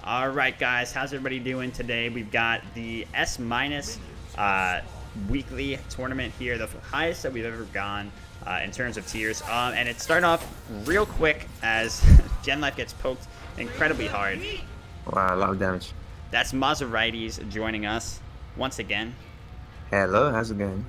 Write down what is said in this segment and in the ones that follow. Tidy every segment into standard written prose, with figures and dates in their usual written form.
All right, guys, how's everybody doing today? We've got the S minus weekly tournament here, the highest that we've ever gone in terms of tiers. And it's starting off real quick as Gen Life gets poked incredibly hard. Wow, a lot of damage. That's Mazarites joining us once again. Hello, how's it going?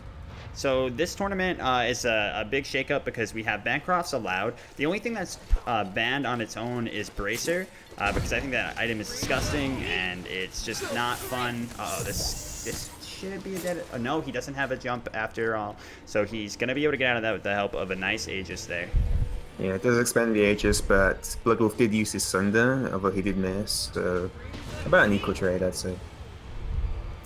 So this tournament is a big shakeup because we have Bancrofts allowed. The only thing that's banned on its own is Bracer, because I think that item is disgusting and it's just not fun. Oh, this should be a dead. Oh, no, he doesn't have a jump after all, so he's gonna be able to get out of that with the help of a nice Aegis there. Yeah, it does expand the Aegis, but Blood Wolf did use his Sunder, although he did miss, so about an equal trade, I'd say.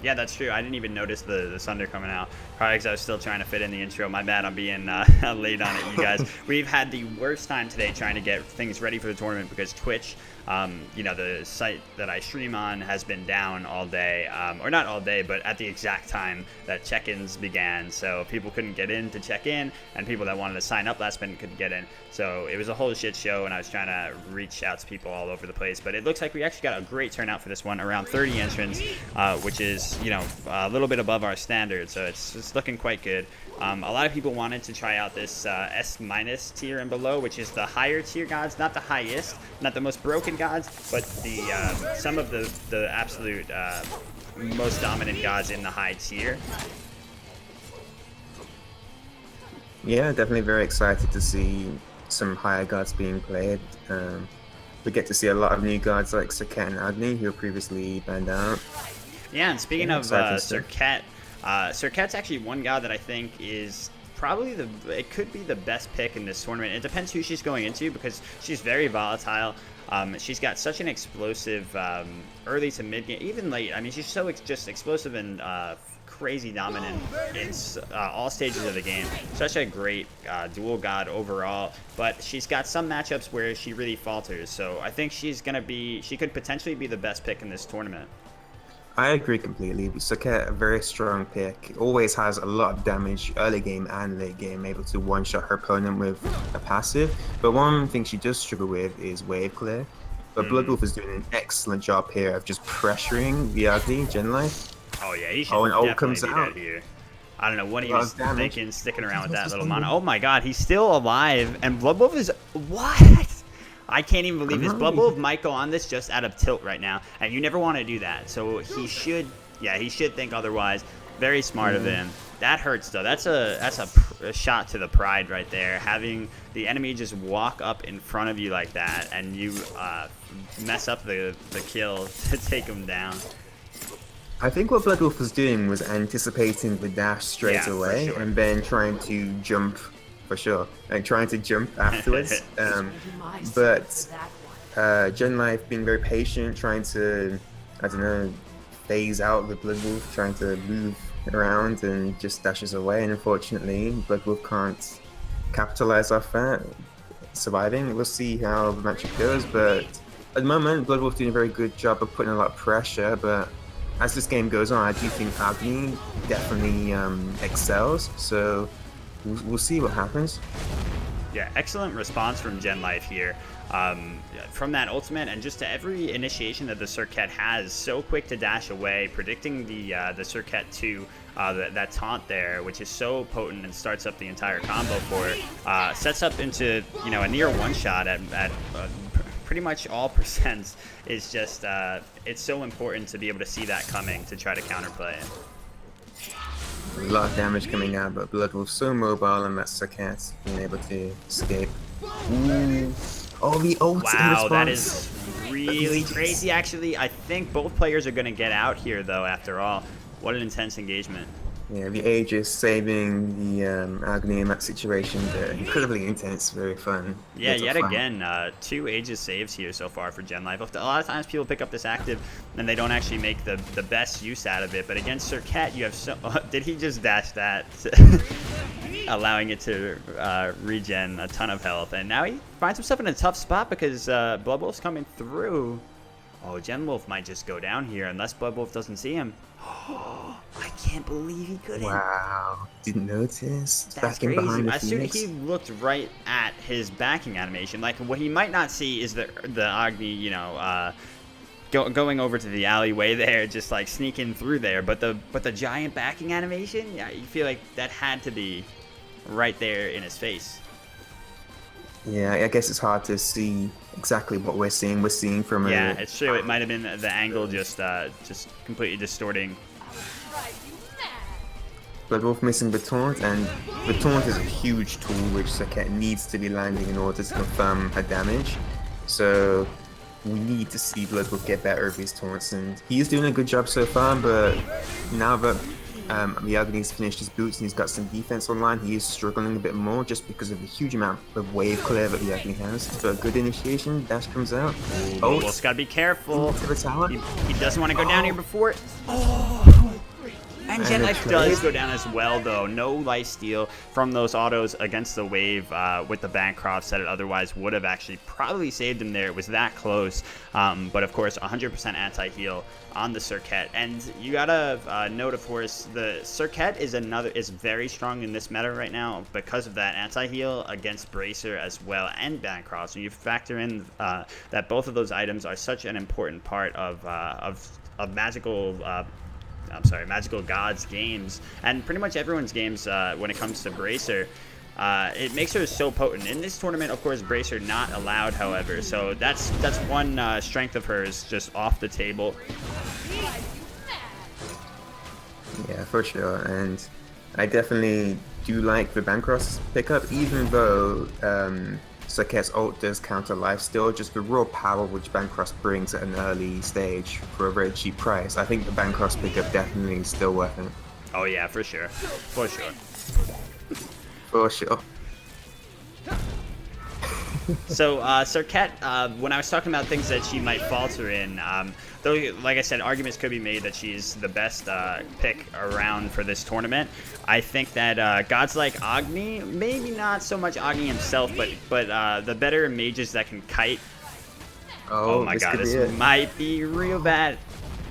Yeah, that's true. I didn't even notice the Sunder coming out. Probably because I was still trying to fit in the intro. My bad on being late on it, you guys. We've had the worst time today trying to get things ready for the tournament because Twitch, the site that I stream on has been down all day. Or not all day, but at the exact time that check-ins began. So people couldn't get in to check in, and people that wanted to sign up last minute couldn't get in. So it was a whole shit show, and I was trying to reach out to people all over the place. But it looks like we actually got a great turnout for this one, around 30 entrants, which is, a little bit above our standard. So it's looking quite good. A lot of people wanted to try out this S minus tier and below, which is the higher tier gods, not the highest, not the most broken gods, but the some of the absolute most dominant gods in the high tier. Yeah, definitely very excited to see some higher gods being played. We get to see a lot of new gods like Serqet and Agni, who were previously banned out. Yeah, and speaking of Serqet, Serqet's actually one god that I think is probably it could be the best pick in this tournament. It depends who she's going into because she's very volatile. She's got such an explosive early to mid game, even late. I mean, she's so just explosive and crazy dominant in all stages of the game. Such a great dual god overall, but she's got some matchups where she really falters. So I think she could potentially be the best pick in this tournament. I agree completely. Serqet, a very strong pick, always has a lot of damage early game and late game, able to one-shot her opponent with a passive. But one thing she does struggle with is wave clear. But Blood Wolf is doing an excellent job here of just pressuring the Agni Gen Life. Oh yeah, he should and definitely comes be out dead here. I don't know what he was thinking, sticking around with that little mana. Oh my god, he's still alive, and Blood Wolf is... What? I can't even believe this. Blood Wolf might go on this just out of tilt right now, and you never want to do that. So he should think otherwise. Very smart of him. That hurts though. That's a shot to the pride right there. Having the enemy just walk up in front of you like that, and you mess up the kill to take him down. I think what Blood Wolf was doing was anticipating the dash straight away, and then trying to jump. For sure, like trying to jump afterwards. But Gen Life being very patient, trying to, I don't know, phase out the Blood Wolf, trying to move around and just dashes away. And unfortunately, Blood Wolf can't capitalize off that, surviving. We'll see how the matchup goes, but at the moment, Blood Wolf doing a very good job of putting a lot of pressure. But as this game goes on, I do think Agni definitely excels. So we'll see what happens. Yeah, excellent response from Gen Life here. From that ultimate and just to every initiation that the Serqet has, so quick to dash away, predicting the Serqet 2, that taunt there, which is so potent and starts up the entire combo for it, sets up into a near one-shot at pretty much all percents. Is just it's so important to be able to see that coming to try to counterplay it. A lot of damage coming out, but Blood Wolf so mobile and that Serqet being able to escape. Ooh. Oh, the ult in response. Wow, that is really crazy, actually. I think both players are going to get out here, though, after all. What an intense engagement. Yeah, the Aegis saving the Agni in that situation. Incredibly intense, very fun. Yeah, yet again, 2 Aegis saves here so far for Gen Life. A lot of times people pick up this active and they don't actually make the best use out of it. But against Serqet, you have so... did he just dash that? Allowing it to regen a ton of health. And now he finds himself in a tough spot because Blood Wolf's coming through. Oh, Gen Wolf might just go down here unless Blood Wolf doesn't see him. Oh, I can't believe he couldn't. Wow, didn't notice. That's crazy. As soon as he looked right at his backing animation, like what he might not see is the Agni, going over to the alleyway there, just like sneaking through there. But the giant backing animation, yeah, you feel like that had to be right there in his face. Yeah, I guess it's hard to see exactly what we're seeing. We're seeing from yeah, it's true. It might have been the angle just completely distorting. Bloodwolf missing the taunt, and the taunt is a huge tool which Serqet needs to be landing in order to confirm her damage. So we need to see Bloodwolf get better with his taunts, and he's doing a good job so far, but now that the Agni's finished his boots and he's got some defense online, he is struggling a bit more just because of the huge amount of wave clear that the Agni has. So a good initiation, dash comes out. Oh, Wolf's gotta be careful. He doesn't want to go down here before it. And Gen Life does go down as well, though. No lifesteal from those autos against the wave with the Bancrofts that it otherwise would have actually probably saved him there. It was that close. But, of course, 100% anti-heal on the Serqet. And you gotta note, of course, the Serqet is very strong in this meta right now because of that anti-heal against Bracer as well and Bancrofts. And you factor in that both of those items are such an important part of magical... Magical Gods games, and pretty much everyone's games when it comes to Bracer. It makes her so potent. In this tournament, of course, Bracer not allowed, however, so that's one strength of hers just off the table. Yeah, for sure, and I definitely do like the Bancross pickup, even though Serqet's ult does counter lifesteal. Just the raw power which Bancross brings at an early stage for a very cheap price. I think the Bancross pickup definitely is still worth it. Oh yeah, for sure. For sure. For sure. So, Serqet, when I was talking about things that she might falter in, though, like I said, arguments could be made that she's the best pick around for this tournament. I think that gods like Agni, maybe not so much Agni himself, but the better mages that can kite. Oh my god, this might be real bad.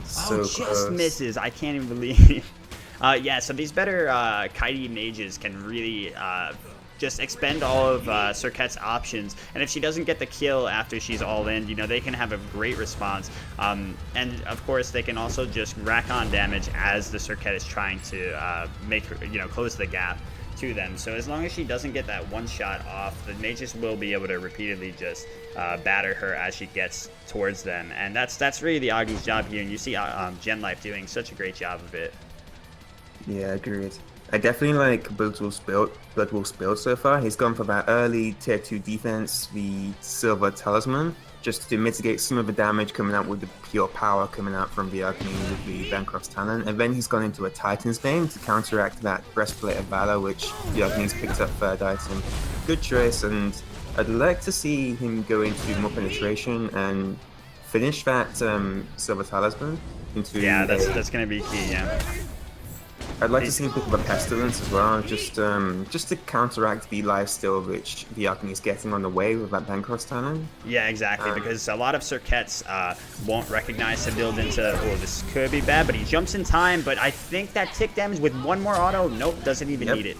So just misses. I can't even believe. Yeah, so these better kitey mages can really just expend all of Serqet's options, and if she doesn't get the kill after she's all in, you know, they can have a great response, and of course they can also just rack on damage as the Serqet is trying to make her, you know, close the gap to them. So as long as she doesn't get that one shot off, the mages will be able to repeatedly just batter her as she gets towards them, and that's really the Agni's job here, and you see Gen Life doing such a great job of it. Yeah, agreed. I definitely like Bloodwolf's build so far. He's gone for that early tier 2 defense, the Silver Talisman, just to mitigate some of the damage coming out with the pure power coming out from the Agni with the Bancroft's talent. And then he's gone into a Titan's Bane to counteract that Breastplate of Valor, which the Agni's picked up third item. Good choice, and I'd like to see him go into more penetration and finish that Silver Talisman into... Yeah, that's going to be key, yeah. I'd like to see him pick up a Pestilence as well, just to counteract the lifesteal which the Agni is getting on the way with that Bancross talent. Yeah, exactly, because a lot of Serqets won't recognize to build into, oh, this could be bad, but he jumps in time, but I think that tick damage with one more auto, nope, doesn't even need it.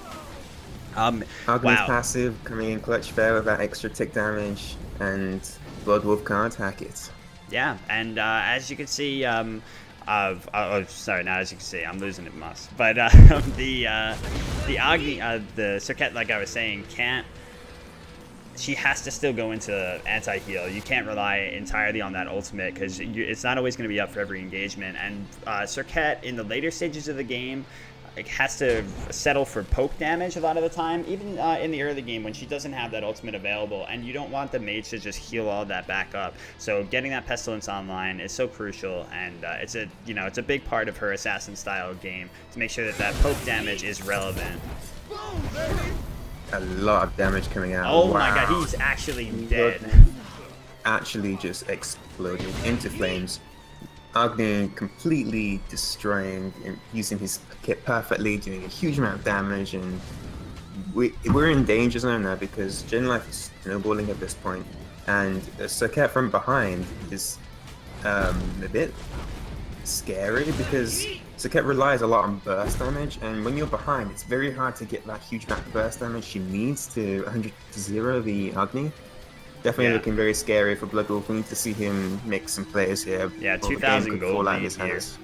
Agni's wow. passive coming in clutch there with that extra tick damage, and Bloodwolf can't attack it. Yeah, and as you can see, sorry, now as you can see, I'm losing it, Moss. But the Agni, the Serqet, like I was saying, she has to still go into anti-heal. You can't rely entirely on that ultimate because it's not always going to be up for every engagement. And Serqet, in the later stages of the game, has to settle for poke damage a lot of the time, even in the early game when she doesn't have that ultimate available, and you don't want the mage to just heal all that back up. So getting that Pestilence online is so crucial, and it's a big part of her assassin style game to make sure that poke damage is relevant. A lot of damage coming out. Oh wow. My god, he's actually dead. Actually just exploded into flames. Agni completely destroying and using his kit perfectly, doing a huge amount of damage, and we're in danger zone now because Gen Life is snowballing at this point, and Serqet from behind is a bit scary because Serqet relies a lot on burst damage, and when you're behind, it's very hard to get that huge amount of burst damage she needs to 100 to 0 the Agni. Definitely looking very scary for Blood Wolf. We need to see him make some plays here. Yeah, or the game 2,000 could gold fall out of lead his here. hands.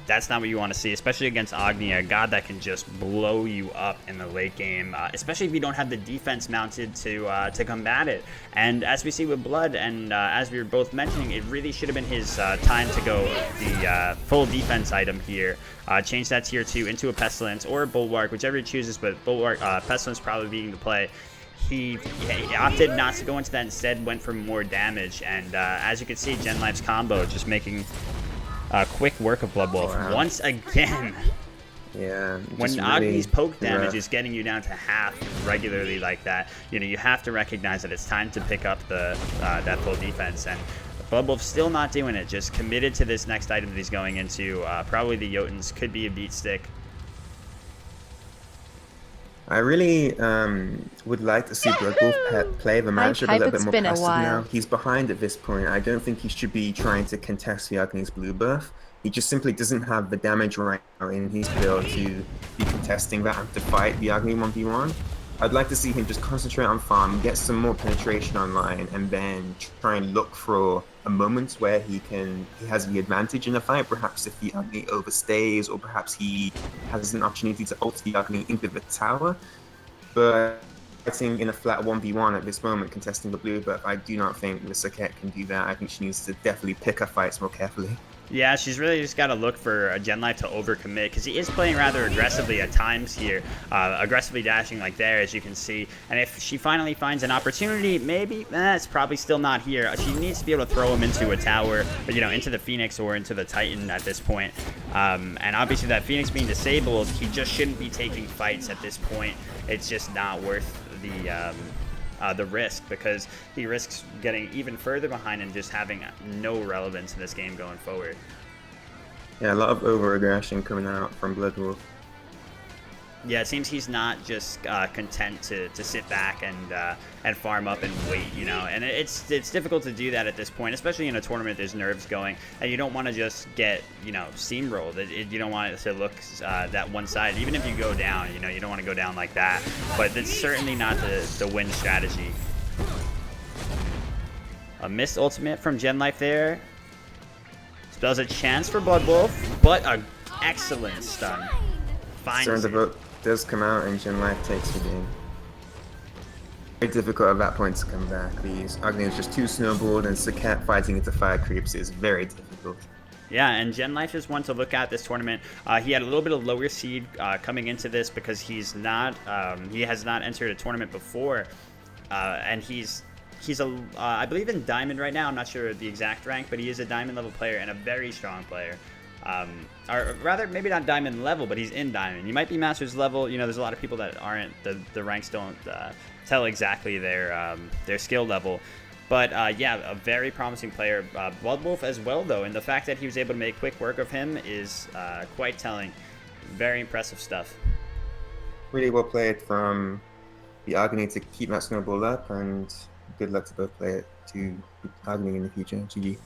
That's not what you want to see, especially against Agni, a god that can just blow you up in the late game, especially if you don't have the defense mounted to combat it. And as we see with Blood, and as we were both mentioning, it really should have been his time to go the full defense item here. Change that tier 2 into a Pestilence or a Bulwark, whichever he chooses, but Bulwark, Pestilence probably being the play. He opted not to go into that, instead went for more damage, and as you can see, Genlife's combo just making quick work of Blood Wolf once again. Yeah. When Agni's poke damage is getting you down to half regularly like that, you know, you have to recognize that it's time to pick up the that full defense. And Blood Wolf's still not doing it. Just committed to this next item that he's going into. Probably the Jotuns, could be a beat stick. I really would like to see Blood Wolf play the matchup a little bit more passive now. He's behind at this point. I don't think he should be trying to contest the Agni's blue buff. He just simply doesn't have the damage right now in his build to be contesting that and to fight the Agni 1v1. I'd like to see him just concentrate on farm, get some more penetration online, and then try and look for a moment where he has the advantage in a fight. Perhaps if the Agni overstays, or perhaps he has an opportunity to ult the Agni into the tower. But fighting in a flat 1v1 at this moment, contesting the blue buff, I do not think the Serqet can do that. I think she needs to definitely pick her fights more carefully. Yeah, she's really just got to look for a Genlife to overcommit, because he is playing rather aggressively at times here, aggressively dashing like there, as you can see. And if she finally finds an opportunity, maybe, it's probably still not here. She needs to be able to throw him into a tower, or, you know, into the Phoenix or into the Titan at this point. And obviously that Phoenix being disabled, he just shouldn't be taking fights at this point. It's just not worth the risk, because he risks getting even further behind and just having no relevance in this game going forward. Yeah, a lot of over-aggression coming out from Blood Wolf. Yeah, it seems he's not just content to sit back and farm up and wait, you know. And it's difficult to do that at this point, especially in a tournament. There's nerves going, and you don't want to just get, you know, steamrolled. You don't want it to look that one side. Even if you go down, you know, you don't want to go down like that. But it's certainly not the win strategy. A missed ultimate from Genlife there. Spells a chance for Blood Wolf, but an excellent stun. Finds it. Does come out and Genlife takes the game. Very difficult at that point to come back. These Agni is just too snowballed, and Serqet fighting into fire creeps is very difficult. Yeah, and Genlife is one to look at this tournament. He had a little bit of lower seed coming into this, because he's not he has not entered a tournament before, and he's I believe in Diamond right now. I'm not sure the exact rank, but he is a Diamond level player and a very strong player. Or rather, maybe not Diamond level, but he's in Diamond. He might be Masters level. You know, there's a lot of people that aren't. The ranks don't tell exactly their skill level. But yeah, a very promising player. Blood Wolf as well, though, and the fact that he was able to make quick work of him is quite telling. Very impressive stuff. Really well played from the Agni to keep that snowball up, and good luck to both players to Agni in the future. GG.